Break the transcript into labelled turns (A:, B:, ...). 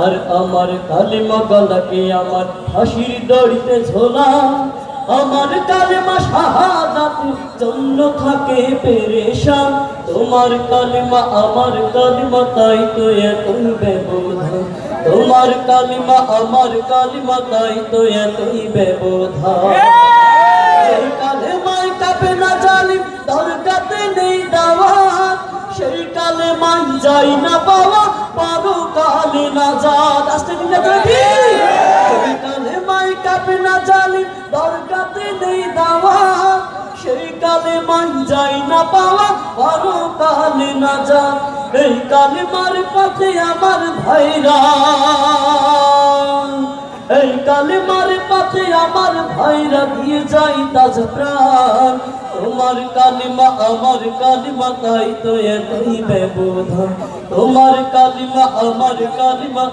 A: আর আমার কালিমা গলাকে আমার ফাঁসির দড়িতে ঝোলা। আমার কালিমা শাহাদাতের জন্য থাকে পেরেশান। তোমার কালিমা আমার কালিমা, তাই তো এতই ব্যবধান। তোমার কালিমা আমার কালিমা, তাই তো এতই ব্যবধান। সেই কালেমায় কাঁপে না জালিম, দরগাতে নেই দাওয়াত। সেই কালেমায় যাই না পাওয়া, পরকালে নাজাত। আস্তে দিনে তৈরি। সেই কালেমায় কাঁপে না জালিম, দরগাতে নেই দাওয়াত। সেই কালেমায় যাই না পাওয়া, পরকালে নাজাত। এই কালেমার পথে আমার ভাইরা, এই কালেমার পথে আমার ভাইরা দিয়ে যাই তাজা প্রাণ। তোমার কালিমা আমার কালিমা, তাই তো এতই ব্যবধান। তোমার কালিমা আমার কালিমা।